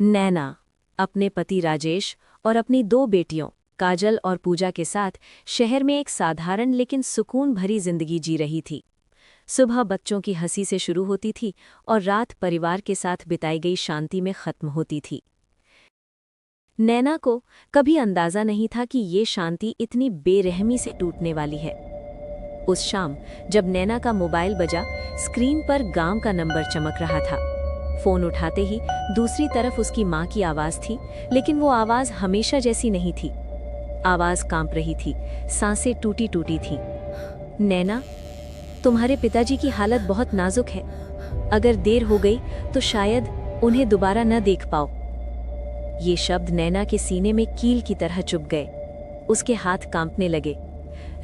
नैना अपने पति राजेश और अपनी दो बेटियों काजल और पूजा के साथ शहर में एक साधारण लेकिन सुकून भरी जिंदगी जी रही थी। सुबह बच्चों की हंसी से शुरू होती थी और रात परिवार के साथ बिताई गई शांति में खत्म होती थी। नैना को कभी अंदाजा नहीं था कि ये शांति इतनी बेरहमी से टूटने वाली है। उस शाम जब नैना का मोबाइल बजा, स्क्रीन पर गांव का नंबर चमक रहा था। फोन उठाते ही दूसरी तरफ उसकी माँ की आवाज थी, लेकिन वो आवाज हमेशा जैसी नहीं थी। आवाज कांप रही थी, सांसें टूटी टूटी थीं। नैना, तुम्हारे पिताजी की हालत बहुत नाजुक है। अगर देर हो गई तो शायद उन्हें दोबारा न देख पाओ। ये शब्द नैना के सीने में कील की तरह चुभ गए। उसके हाथ कांपने लगे।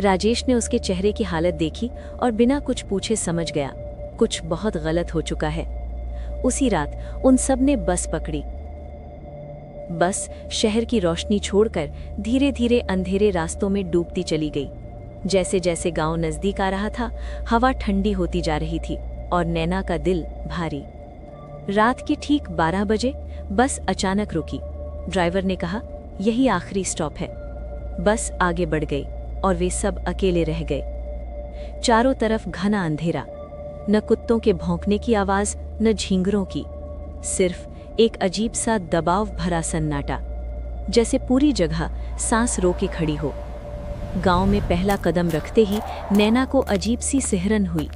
राजेश ने उसके चेहरे की हालत देखी और बिना कुछ पूछे समझ गया, कुछ बहुत गलत हो चुका है। उसी रात उन सब ने बस पकड़ी। बस शहर की रोशनी छोड़कर धीरे धीरे अंधेरे रास्तों में डूबती चली गई। जैसे जैसे गांव नजदीक आ रहा था, हवा ठंडी होती जा रही थी और नैना का दिल भारी। रात के ठीक 12 बजे बस अचानक रुकी। ड्राइवर ने कहा, यही आखिरी स्टॉप है। बस आगे बढ़ गई और वे सब अकेले रह गए। चारों तरफ घना अंधेरा, न कुत्तों के भौंकने की आवाज, न झींगरों की, सिर्फ एक अजीब सा दबाव भरा सन्नाटा, जैसे पूरी जगह सांस रोके खड़ी हो। गांव में पहला कदम रखते ही नैना को अजीब सी सिहरन हुई।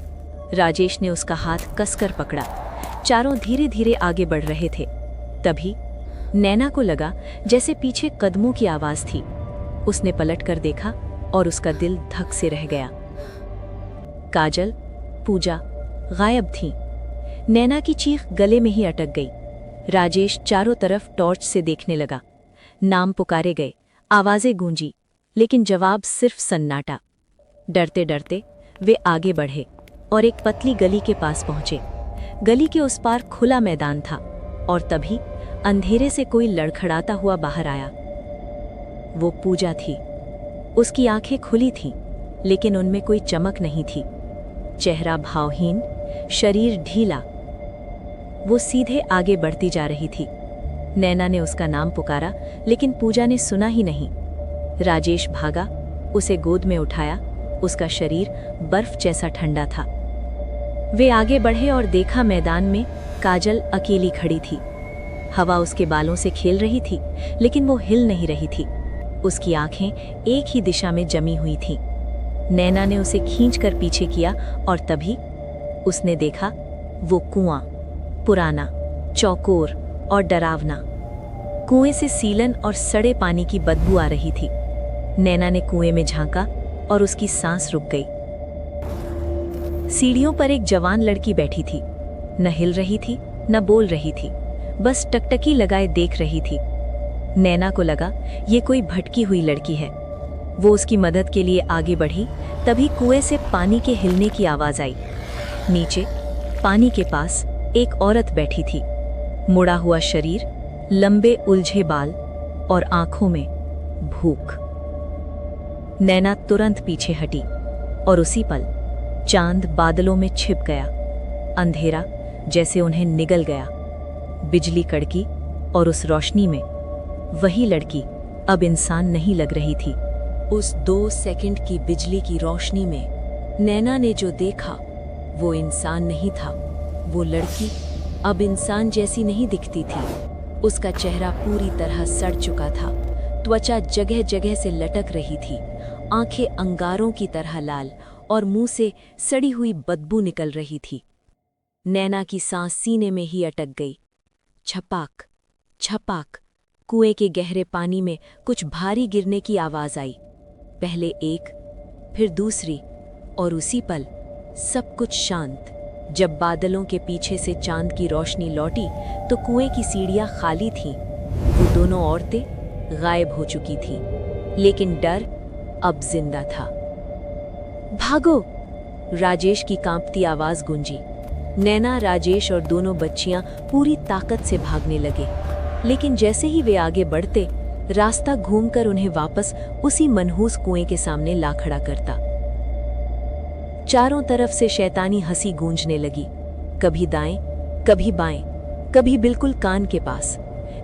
राजेश ने उसका हाथ कसकर पकड़ा। चारों धीरे धीरे आगे बढ़ रहे थे। तभी नैना को लगा जैसे पीछे कदमों की आवाज थी। उसने पलटकर देखा और उसका दिल धक से रह गया। काजल, पूजा गायब थीं। नैना की चीख गले में ही अटक गई। राजेश चारों तरफ टॉर्च से देखने लगा। नाम पुकारे गए, आवाजें गूंजी, लेकिन जवाब सिर्फ सन्नाटा। डरते डरते वे आगे बढ़े और एक पतली गली के पास पहुंचे। गली के उस पार खुला मैदान था और तभी अंधेरे से कोई लड़खड़ाता हुआ बाहर आया। वो पूजा थी। उसकी आंखें खुली थीं, लेकिन उनमें कोई चमक नहीं थी। चेहरा भावहीन, शरीर ढीला। वो सीधे आगे बढ़ती जा रही थी। नैना ने उसका नाम पुकारा, लेकिन पूजा ने सुना ही नहीं। राजेश भागा, उसे गोद में उठाया। उसका शरीर बर्फ जैसा ठंडा था। वे आगे बढ़े और देखा मैदान में काजल अकेली खड़ी थी। हवा उसके बालों से खेल रही थी, लेकिन वो हिल नहीं रही थी। उसकी आंखें एक ही दिशा में जमी हुई थीं। नैना ने उसे खींचकर पीछे किया और तभी उसने देखा वो कुआं, पुराना, चौकोर और डरावना। कुएं से सीलन और सड़े पानी की बदबू आ रही थी। नैना ने कुएं में झांका और उसकी सांस रुक गई। सीढ़ियों पर एक जवान लड़की बैठी थी। न हिल रही थी, न बोल रही थी, बस टकटकी लगाए देख रही थी। नैना को लगा ये कोई भटकी हुई लड़की है। वो उसकी मदद के लिए आगे बढ़ी। तभी कुएं से पानी के हिलने की आवाज आई। नीचे पानी के पास एक औरत बैठी थी। मुड़ा हुआ शरीर, लंबे उलझे बाल और आंखों में भूख। नैना तुरंत पीछे हटी और उसी पल चांद बादलों में छिप गया। अंधेरा जैसे उन्हें निगल गया। बिजली कड़की और उस रोशनी में वही लड़की अब इंसान नहीं लग रही थी। उस 2 सेकंड की बिजली की रोशनी में नैना ने जो देखा वो इंसान नहीं था। वो लड़की अब इंसान जैसी नहीं दिखती थी। उसका चेहरा पूरी तरह सड़ चुका था। त्वचा जगह जगह से लटक रही थी। आंखें अंगारों की तरह लाल और मुंह से सड़ी हुई बदबू निकल रही थी। नैना की सांस सीने में ही अटक गई। छपाक छपाक, कुएं के गहरे पानी में कुछ भारी गिरने की आवाज आई। पहले एक, फिर दूसरी, और उसी पल सब कुछ शांत। जब बादलों के पीछे से चांद की रोशनी लौटी तो कुएं की सीढ़ियां खाली थीं। वो दोनों औरतें गायब हो चुकी थीं, लेकिन डर अब जिंदा था। भागो! राजेश की कांपती आवाज गूंजी। नैना, राजेश और दोनों बच्चियां पूरी ताकत से भागने लगे, लेकिन जैसे ही वे आगे बढ़ते, रास्ता घूमकर उन्हें वापस उसी मनहूस कुएं के सामने ला खड़ा करता। चारों तरफ से शैतानी हंसी गूंजने लगी, कभी दाएं, कभी बाएं, कभी बिल्कुल कान के पास।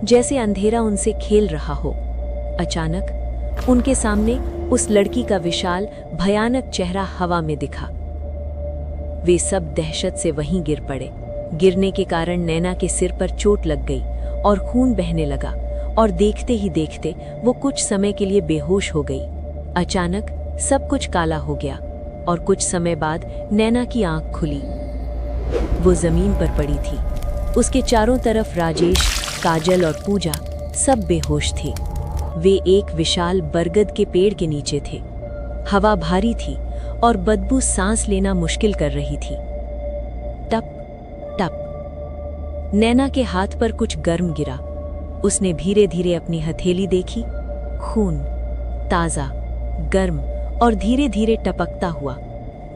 जैसे अंधेरा उनसे खेल रहा हो। अचानक उनके सामने उस लड़की का विशाल भयानक चेहरा हवा में दिखा। वे सब दहशत से वहीं गिर पड़े। गिरने के कारण नैना के सिर पर चोट लग गई और खून बहने लगा, और देखते ही देखते वो कुछ समय के लिए बेहोश हो गई। अचानक सब कुछ काला हो गया और कुछ समय बाद नैना की आंख खुली। वो जमीन पर पड़ी थी। उसके चारों तरफ राजेश, काजल और पूजा सब बेहोश थे। वे एक विशाल बरगद के पेड़ के नीचे थे। हवा भारी थी और बदबू सांस लेना मुश्किल कर रही थी। टप टप नैना के हाथ पर कुछ गर्म गिरा। उसने धीरे धीरे अपनी हथेली देखी। खून ताजा, गर्म और धीरे धीरे टपकता हुआ।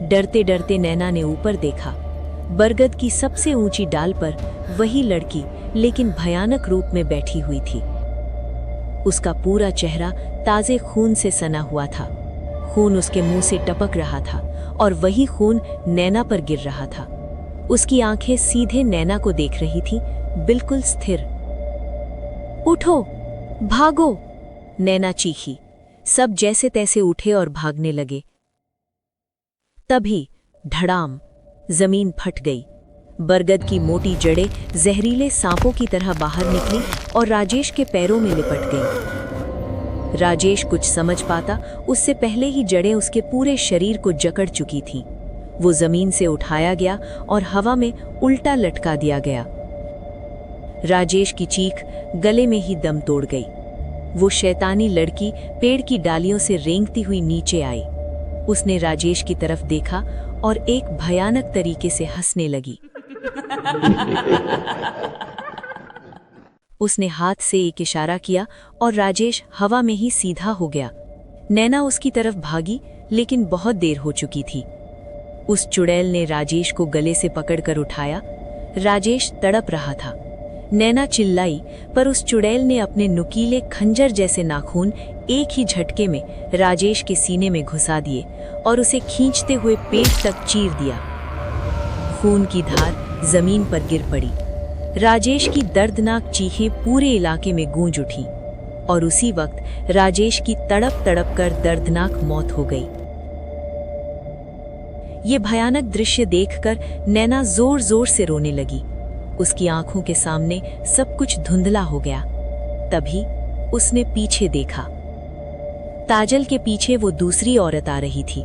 डरते डरते नैना ने ऊपर देखा। बरगद की सबसे ऊंची डाल पर वही लड़की लेकिन भयानक रूप में बैठी हुई थी। उसका पूरा चेहरा ताजे खून से सना हुआ था। खून उसके मुंह से टपक रहा था और वही खून नैना पर गिर रहा था। उसकी आंखें सीधे नैना को देख रही थीं, बिल्कुल स्थिर। उठो, भागो, नैना चीखी। सब जैसे तैसे उठे और भागने लगे। तभी धड़ाम, जमीन फट गई। बरगद की मोटी जड़ें जहरीले सांपों की तरह बाहर निकली और राजेश के पैरों में लिपट गईं। राजेश कुछ समझ पाता उससे पहले ही जड़ें उसके पूरे शरीर को जकड़ चुकी थीं। वो जमीन से उठाया गया और हवा में उल्टा लटका दिया गया। राजेश की चीख गले में ही दम तोड़ गई। वो शैतानी लड़की पेड़ की डालियों से रेंगती हुई नीचे आई। उसने राजेश की तरफ देखा और एक भयानक तरीके से हंसने लगी। उसने हाथ से एक इशारा किया और राजेश हवा में ही सीधा हो गया। नैना उसकी तरफ भागी, लेकिन बहुत देर हो चुकी थी। उस चुड़ैल ने राजेश को गले से पकड़कर उठाया। राजेश तड़प रहा था। नैना चिल्लाई, पर उस चुड़ैल ने अपने नुकीले खंजर जैसे नाखून एक ही झटके में राजेश के सीने में घुसा दिए और उसे खींचते हुए पेट तक चीर दिया। खून की धार जमीन पर गिर पड़ी। राजेश की दर्दनाक चीखें पूरे इलाके में गूंज उठीं और उसी वक्त राजेश की तड़प तड़प कर दर्दनाक मौत हो गई। ये भयानक दृश्य देखकर नैना जोर जोर से रोने लगी। उसकी आंखों के सामने सब कुछ धुंधला हो गया। तभी उसने पीछे देखा। ताजल के पीछे वो दूसरी औरत आ रही थी,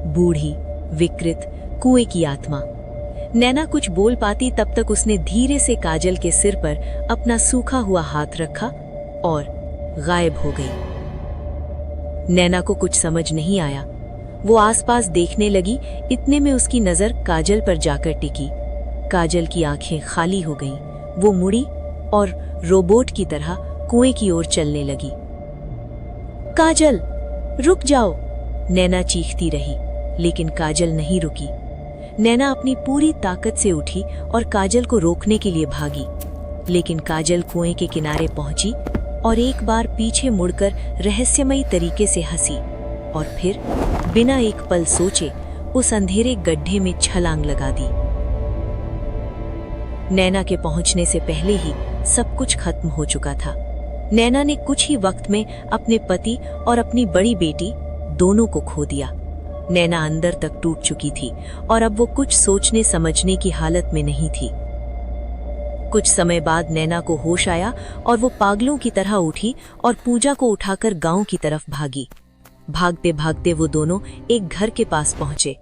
बूढ़ी, विकृत, कुएं की आत्मा। नैना कुछ बोल पाती तब तक उसने धीरे से काजल के सिर पर अपना सूखा हुआ हाथ रखा और गायब हो गई। नैना को कुछ समझ नहीं आया। वो आसपास देखने लगी। इतने में उसकी नजर काजल पर जाकर टिकी। काजल की आंखें खाली हो गईं। वो मुड़ी और रोबोट की तरह कुएं की ओर चलने लगी। काजल, रुक जाओ, नैना चीखती रही, लेकिन काजल नहीं रुकी। नैना अपनी पूरी ताकत से उठी और काजल को रोकने के लिए भागी, लेकिन काजल कुएं के किनारे पहुंची और एक बार पीछे मुड़कर रहस्यमयी तरीके से हंसी और फिर बिना एक पल सोचे उस अंधेरे गड्ढे में छलांग लगा दी। नैना के पहुंचने से पहले ही सब कुछ खत्म हो चुका था। नैना ने कुछ ही वक्त में अपने पति और अपनी बड़ी बेटी दोनों को खो दिया। नैना अंदर तक टूट चुकी थी और अब वो कुछ सोचने समझने की हालत में नहीं थी। कुछ समय बाद नैना को होश आया और वो पागलों की तरह उठी और पूजा को उठाकर गांव की तरफ भागी। भागते भागते वो दोनों एक घर के पास पहुंचे,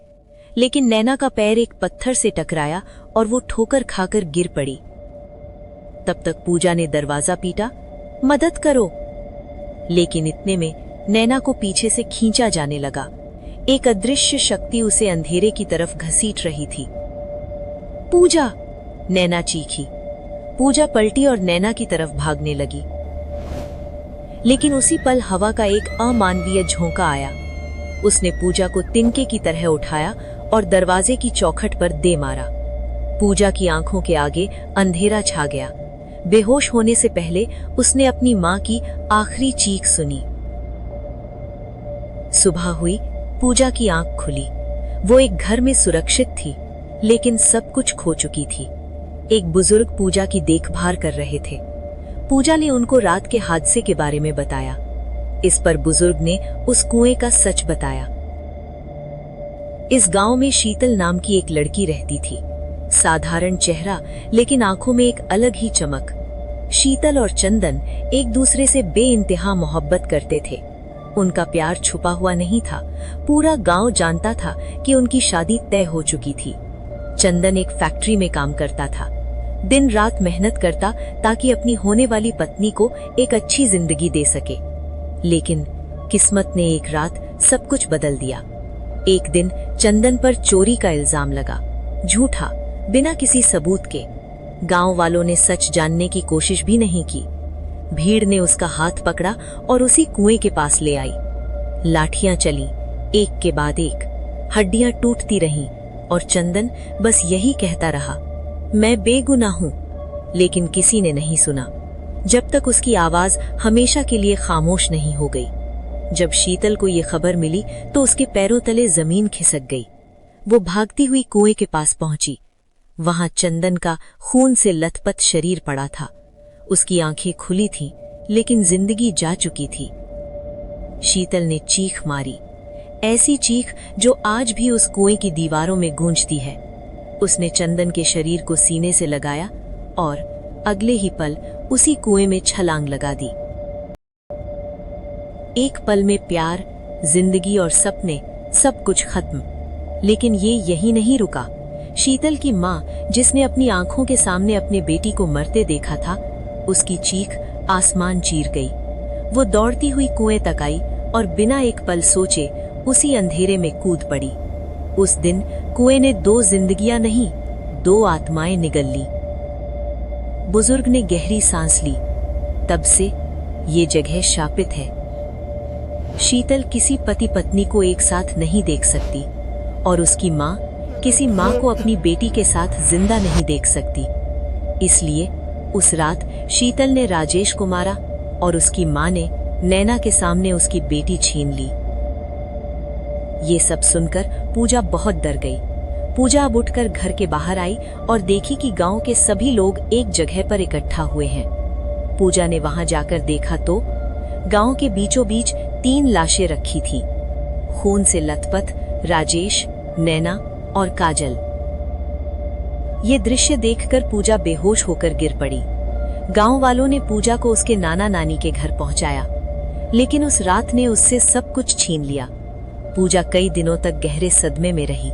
लेकिन नैना का पैर एक पत्थर से टकराया और वो ठोकर खाकर गिर पड़ी। तब तक पूजा ने दरवाजा पीटा, मदद करो, लेकिन इतने में नैना को पीछे से खींचा जाने लगा। एक अदृश्य शक्ति उसे अंधेरे की तरफ घसीट रही थी। पूजा, नैना चीखी। पूजा पलटी और नैना की तरफ भागने लगी, लेकिन उसी पल हवा का एक अमानवीय झोंका आया। उसने पूजा को तिनके की तरह उठाया और दरवाजे की चौखट पर दे मारा। पूजा की आंखों के आगे अंधेरा छा गया। बेहोश होने से पहले उसने अपनी मां की आखिरी चीख सुनी। सुबह हुई, पूजा की आंख खुली। वो एक घर में सुरक्षित थी, लेकिन सब कुछ खो चुकी थी। एक बुजुर्ग पूजा की देखभाल कर रहे थे। पूजा ने उनको रात के हादसे के बारे में बताया। इस पर बुजुर्ग ने उस कुएं का सच बताया। इस गांव में शीतल नाम की एक लड़की रहती थी। साधारण चेहरा, लेकिन आंखों में एक अलग ही चमक। शीतल और चंदन एक दूसरे से बेइंतहा मोहब्बत करते थे। उनका प्यार छुपा हुआ नहीं था। पूरा गांव जानता था कि उनकी शादी तय हो चुकी थी। चंदन एक फैक्ट्री में काम करता था। दिन रात मेहनत करता ताकि अपनी होने वाली पत्नी को एक अच्छी जिंदगी दे सके। लेकिन किस्मत ने एक रात सब कुछ बदल दिया। एक दिन चंदन पर चोरी का इल्जाम लगा, झूठा, बिना किसी सबूत के। गांव वालों ने सच जानने की कोशिश भी नहीं की। भीड़ ने उसका हाथ पकड़ा और उसी कुएं के पास ले आई। लाठियां चली, एक के बाद एक, हड्डियां टूटती रहीं और चंदन बस यही कहता रहा, मैं बेगुनाह हूं। लेकिन किसी ने नहीं सुना, जब तक उसकी आवाज हमेशा के लिए खामोश नहीं हो गई। जब शीतल को ये खबर मिली तो उसके पैरों तले जमीन खिसक गई। वो भागती हुई कुएं के पास पहुंची। वहां चंदन का खून से लथपथ शरीर पड़ा था। उसकी आंखें खुली थीं, लेकिन जिंदगी जा चुकी थी। शीतल ने चीख मारी, ऐसी चीख जो आज भी उस कुएं की दीवारों में गूंजती है। उसने चंदन के शरीर को सीने से लगाया और अगले ही पल उसी कुएं में छलांग लगा दी। एक पल में प्यार, जिंदगी और सपने, सब कुछ खत्म। लेकिन ये यही नहीं रुका। शीतल की माँ, जिसने अपनी आंखों के सामने अपने बेटी को मरते देखा था, उसकी चीख आसमान चीर गई। वो दौड़ती हुई कुएं तक आई और बिना एक पल सोचे उसी अंधेरे में कूद पड़ी। उस दिन कुएं ने 2 जिंदगियां नहीं, 2 आत्माएं निगल ली। बुजुर्ग ने गहरी सांस ली। तब से ये जगह शापित है। शीतल किसी पति पत्नी को एक साथ नहीं देख सकती और उसकी माँ किसी माँ को अपनी बेटी के साथ जिंदा नहीं देख सकती। इसलिए उस रात शीतल ने राजेश को मारा और उसकी माँ ने नैना के सामने उसकी बेटी छीन ली। ये सब सुनकर पूजा बहुत डर गई। पूजा अब उठकर घर के बाहर आई और देखी कि गांव के सभी लोग एक जगह पर इकट्ठा हुए हैं। पूजा ने वहां जाकर देखा तो गांव के बीचों बीच 3 लाशें रखी थीं। खून से लथपथ राजेश, नैना और काजल। ये दृश्य देखकर पूजा बेहोश होकर गिर पड़ी। गांव वालों ने पूजा को उसके नाना नानी के घर पहुंचाया, लेकिन उस रात ने उससे सब कुछ छीन लिया। पूजा कई दिनों तक गहरे सदमे में रही।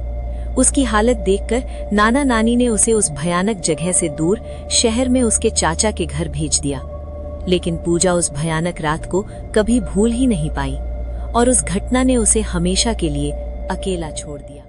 उसकी हालत देखकर नाना नानी ने उसे उस भयानक जगह से दूर शहर में उसके चाचा के घर भेज दिया। लेकिन पूजा उस भयानक रात को कभी भूल ही नहीं पाई और उस घटना ने उसे हमेशा के लिए अकेला छोड़ दिया।